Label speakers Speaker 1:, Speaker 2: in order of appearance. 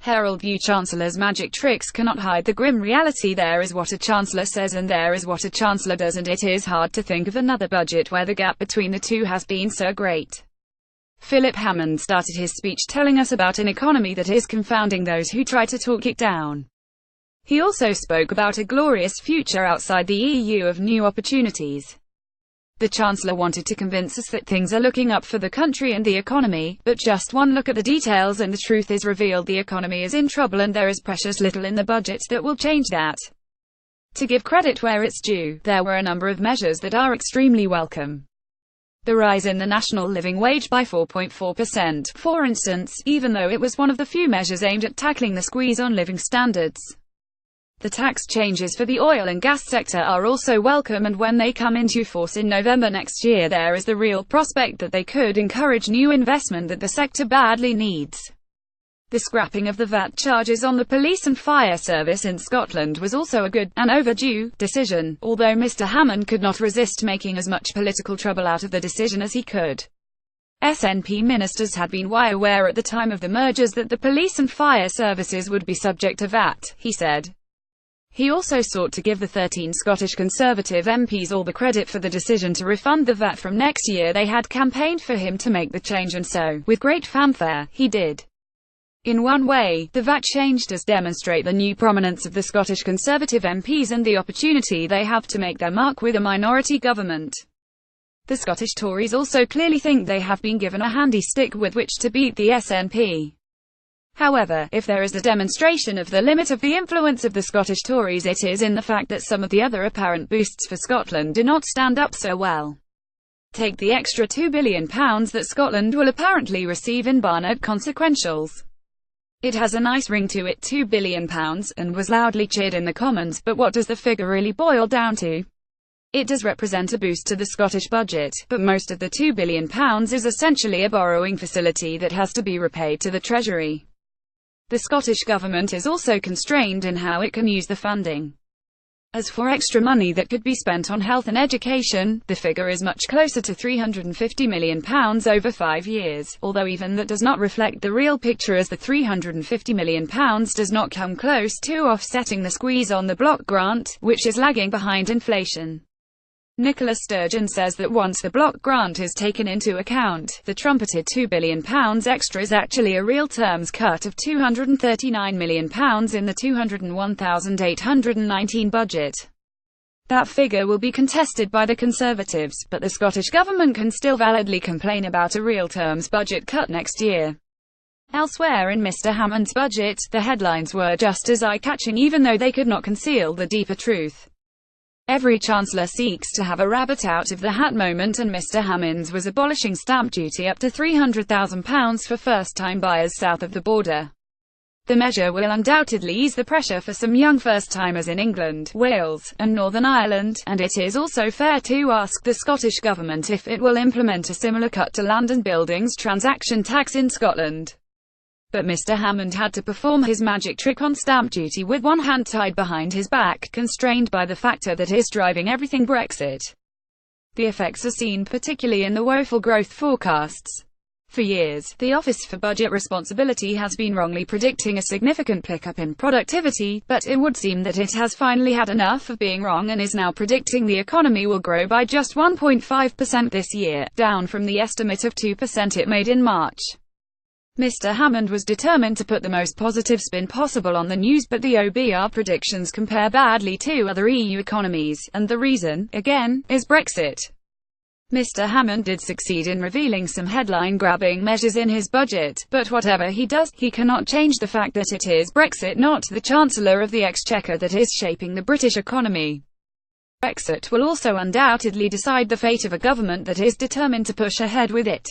Speaker 1: Herald View Chancellors' magic tricks cannot hide the grim reality. There is what a Chancellor says and there is what a Chancellor does, and it is hard to think of another budget where the gap between the two has been so great. Philip Hammond started his speech telling us about an economy that is confounding those who try to talk it down. He also spoke about a glorious future outside the EU of new opportunities. The Chancellor wanted to convince us that things are looking up for the country and the economy, but just one look at the details and the truth is revealed: the economy is in trouble and there is precious little in the budget that will change that. To give credit where it's due, there were a number of measures that are extremely welcome. The rise in the national living wage by 4.4%, for instance, even though it was one of the few measures aimed at tackling the squeeze on living standards. The tax changes for the oil and gas sector are also welcome, and when they come into force in November next year, there is the real prospect that they could encourage new investment that the sector badly needs. The scrapping of the VAT charges on the police and fire service in Scotland was also a good, and overdue, decision, although Mr Hammond could not resist making as much political trouble out of the decision as he could. SNP ministers had been aware at the time of the mergers that the police and fire services would be subject to VAT, he said. He also sought to give the 13 Scottish Conservative MPs all the credit for the decision to refund the VAT from next year. They had campaigned for him to make the change, and so, with great fanfare, he did. In one way, the VAT change does demonstrate the new prominence of the Scottish Conservative MPs and the opportunity they have to make their mark with a minority government. The Scottish Tories also clearly think they have been given a handy stick with which to beat the SNP. However, if there is a demonstration of the limit of the influence of the Scottish Tories, it is in the fact that some of the other apparent boosts for Scotland do not stand up so well. Take the extra £2 billion that Scotland will apparently receive in Barnett consequentials. It has a nice ring to it, £2 billion, and was loudly cheered in the Commons, but what does the figure really boil down to? It does represent a boost to the Scottish budget, but most of the £2 billion is essentially a borrowing facility that has to be repaid to the Treasury. The Scottish Government is also constrained in how it can use the funding. As for extra money that could be spent on health and education, the figure is much closer to £350 million over 5 years, although even that does not reflect the real picture, as the £350 million does not come close to offsetting the squeeze on the block grant, which is lagging behind inflation. Nicola Sturgeon says that once the block grant is taken into account, the trumpeted £2 billion extra is actually a real terms cut of £239 million in the 201,819 budget. That figure will be contested by the Conservatives, but the Scottish Government can still validly complain about a real terms budget cut next year. Elsewhere in Mr Hammond's budget, the headlines were just as eye-catching, even though they could not conceal the deeper truth. Every Chancellor seeks to have a rabbit out of the hat moment, and Mr Hammond's was abolishing stamp duty up to £300,000 for first-time buyers south of the border. The measure will undoubtedly ease the pressure for some young first-timers in England, Wales, and Northern Ireland, and it is also fair to ask the Scottish Government if it will implement a similar cut to land and buildings transaction tax in Scotland. But Mr Hammond had to perform his magic trick on stamp duty with one hand tied behind his back, constrained by the factor that is driving everything: Brexit. The effects are seen particularly in the woeful growth forecasts. For years, the Office for Budget Responsibility has been wrongly predicting a significant pickup in productivity, but it would seem that it has finally had enough of being wrong and is now predicting the economy will grow by just 1.5% this year, down from the estimate of 2% it made in March. Mr Hammond was determined to put the most positive spin possible on the news, but the OBR predictions compare badly to other EU economies, and the reason, again, is Brexit. Mr Hammond did succeed in revealing some headline-grabbing measures in his budget, but whatever he does, he cannot change the fact that it is Brexit, not the Chancellor of the Exchequer, that is shaping the British economy. Brexit will also undoubtedly decide the fate of a government that is determined to push ahead with it.